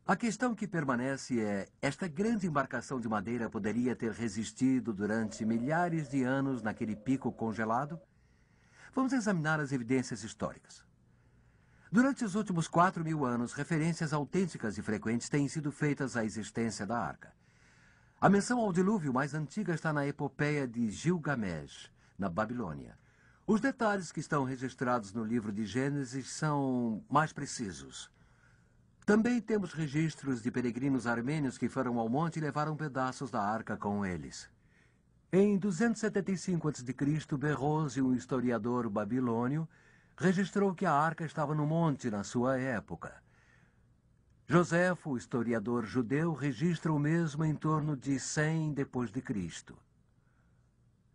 A questão que permanece é, esta grande embarcação de madeira poderia ter resistido durante milhares de anos naquele pico congelado? Vamos examinar as evidências históricas. Durante os últimos 4.000 anos, referências autênticas e frequentes têm sido feitas à existência da arca. A menção ao dilúvio mais antiga está na epopeia de Gilgamesh, na Babilônia. Os detalhes que estão registrados no livro de Gênesis são mais precisos. Também temos registros de peregrinos armênios que foram ao monte e levaram pedaços da arca com eles. Em 275 a.C., Berrose, um historiador babilônio, registrou que a arca estava no monte na sua época. Joséfo, o historiador judeu, registra o mesmo em torno de 100 depois de Cristo.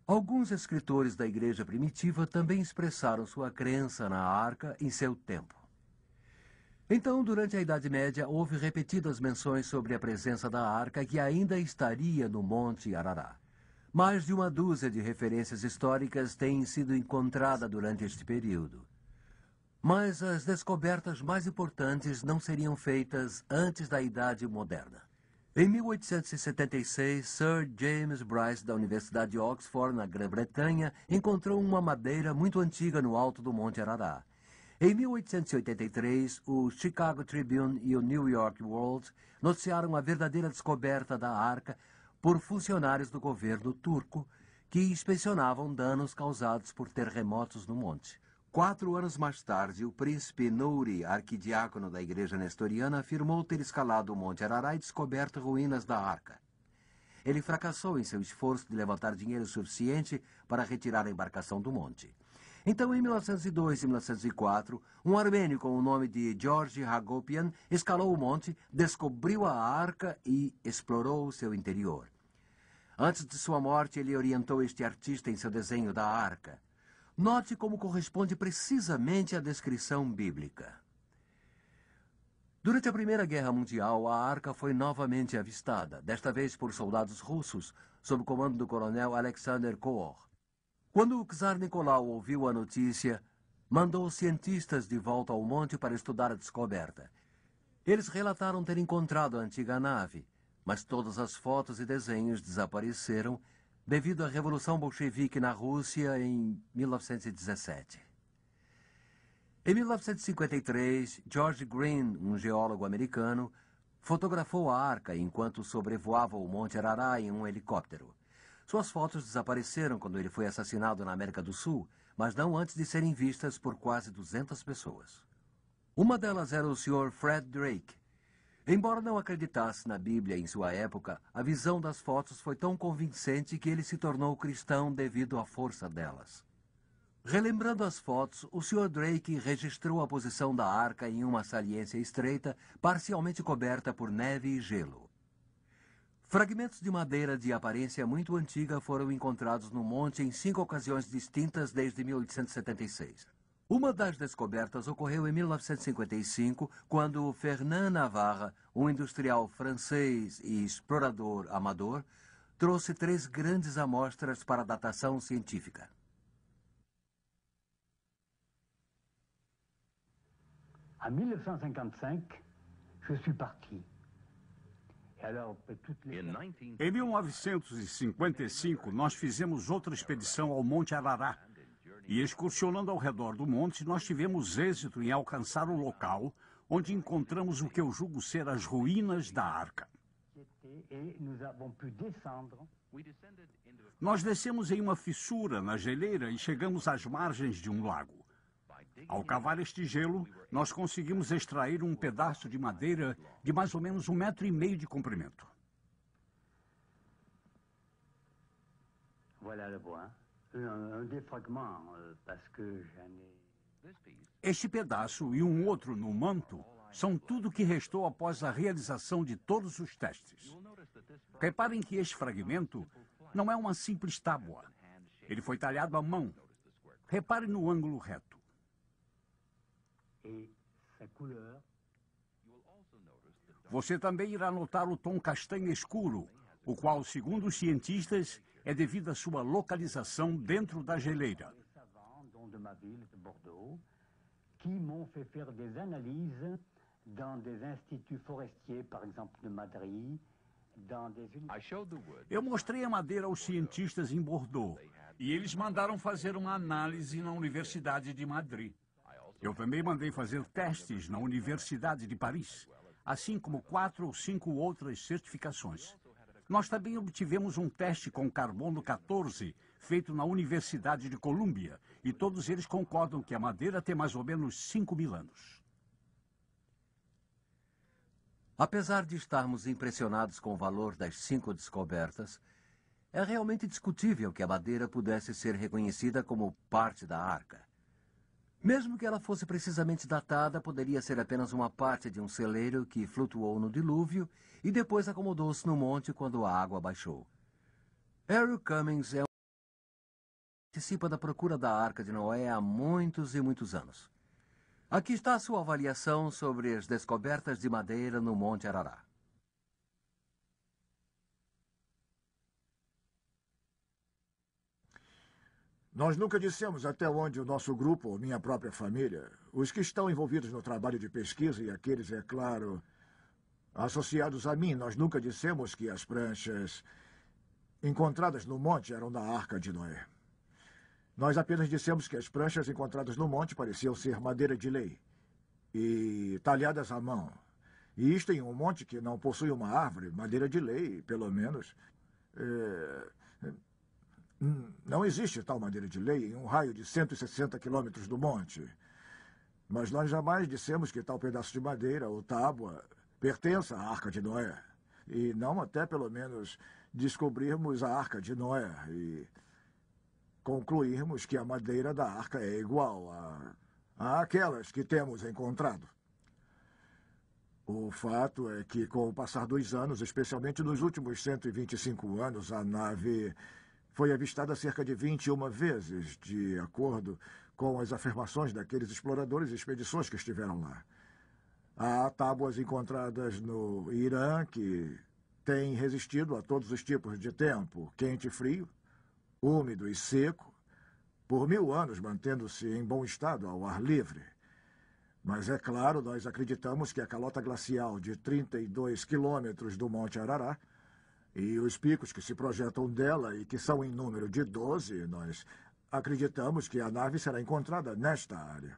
Alguns escritores da igreja primitiva também expressaram sua crença na arca em seu tempo. Então, durante a Idade Média, houve repetidas menções sobre a presença da arca que ainda estaria no Monte Arará. Mais de uma dúzia de referências históricas têm sido encontradas durante este período. Mas as descobertas mais importantes não seriam feitas antes da Idade Moderna. Em 1876, Sir James Bryce, da Universidade de Oxford, na Grã-Bretanha, encontrou uma madeira muito antiga no alto do Monte Arará. Em 1883, o Chicago Tribune e o New York World noticiaram a verdadeira descoberta da arca por funcionários do governo turco que inspecionavam danos causados por terremotos no monte. 4 anos mais tarde, o príncipe Nouri, arquidiácono da igreja nestoriana, afirmou ter escalado o Monte Arará e descoberto ruínas da arca. Ele fracassou em seu esforço de levantar dinheiro suficiente para retirar a embarcação do monte. Então, em 1902 e 1904, um armênio com o nome de George Hagopian escalou o monte, descobriu a arca e explorou seu interior. Antes de sua morte, ele orientou este artista em seu desenho da arca. Note como corresponde precisamente à descrição bíblica. Durante a Primeira Guerra Mundial, a arca foi novamente avistada, desta vez por soldados russos, sob o comando do coronel Alexander Koor. Quando o czar Nicolau ouviu a notícia, mandou cientistas de volta ao monte para estudar a descoberta. Eles relataram ter encontrado a antiga nave, mas todas as fotos e desenhos desapareceram devido à Revolução Bolchevique na Rússia em 1917. Em 1953, George Green, um geólogo americano, fotografou a arca enquanto sobrevoava o Monte Arará em um helicóptero. Suas fotos desapareceram quando ele foi assassinado na América do Sul, mas não antes de serem vistas por quase 200 pessoas. Uma delas era o Sr. Fred Drake. Embora não acreditasse na Bíblia em sua época, a visão das fotos foi tão convincente que ele se tornou cristão devido à força delas. Relembrando as fotos, o Sr. Drake registrou a posição da arca em uma saliência estreita, parcialmente coberta por neve e gelo. Fragmentos de madeira de aparência muito antiga foram encontrados no monte em 5 ocasiões distintas desde 1876. Uma das descobertas ocorreu em 1955, quando Fernand Navarre, um industrial francês e explorador amador, trouxe 3 grandes amostras para datação científica. En 1955, je suis parti. Em 1955, nós fizemos outra expedição ao Monte Arará. E excursionando ao redor do monte, nós tivemos êxito em alcançar o local onde encontramos o que eu julgo ser as ruínas da arca. Nós descemos em uma fissura na geleira e chegamos às margens de um lago. Ao cavar este gelo, nós conseguimos extrair um pedaço de madeira de mais ou menos 1,5 metro de comprimento. Este pedaço e um outro no manto são tudo que restou após a realização de todos os testes. Reparem que este fragmento não é uma simples tábua. Ele foi talhado à mão. Repare no ângulo reto. Você também irá notar o tom castanho escuro, o qual, segundo os cientistas, é devido à sua localização dentro da geleira. Qui m'ont fait faire des analyses dans des instituts forestiers, par exemple de Madrid, dans des Eu mostrei a madeira aos cientistas em Bordeaux e eles mandaram fazer uma análise na Universidade de Madrid. Eu também mandei fazer testes na Universidade de Paris, assim como 4 ou 5 outras certificações. Nós também obtivemos um teste com carbono 14, feito na Universidade de Colômbia, e todos eles concordam que a madeira tem mais ou menos 5.000 anos. Apesar de estarmos impressionados com o valor das 5 descobertas, é realmente discutível que a madeira pudesse ser reconhecida como parte da arca. Mesmo que ela fosse precisamente datada, poderia ser apenas uma parte de um celeiro que flutuou no dilúvio e depois acomodou-se no monte quando a água baixou. Harry Cummings participa da procura da Arca de Noé há muitos e muitos anos. Aqui está a sua avaliação sobre as descobertas de madeira no Monte Ararat. Nós nunca dissemos até onde o nosso grupo ou minha própria família, os que estão envolvidos no trabalho de pesquisa e aqueles, é claro, associados a mim, nós nunca dissemos que as pranchas encontradas no monte eram da Arca de Noé. Nós apenas dissemos que as pranchas encontradas no monte pareciam ser madeira de lei e talhadas à mão. E isto em um monte que não possui uma árvore, madeira de lei, pelo menos. Não existe tal madeira de lei em um raio de 160 quilômetros do monte. Mas nós jamais dissemos que tal pedaço de madeira ou tábua pertença à Arca de Noé. E não até, pelo menos, descobrirmos a Arca de Noé e concluirmos que a madeira da arca é igual àquelas que temos encontrado. O fato é que, com o passar dos anos, especialmente nos últimos 125 anos, a nave foi avistada cerca de 21 vezes, de acordo com as afirmações daqueles exploradores e expedições que estiveram lá. Há tábuas encontradas no Irã que têm resistido a todos os tipos de tempo, quente e frio, úmido e seco, por 1000 anos mantendo-se em bom estado ao ar livre. Mas, é claro, nós acreditamos que a calota glacial de 32 quilômetros do Monte Ararat e os picos que se projetam dela e que são em número de 12, nós acreditamos que a nave será encontrada nesta área.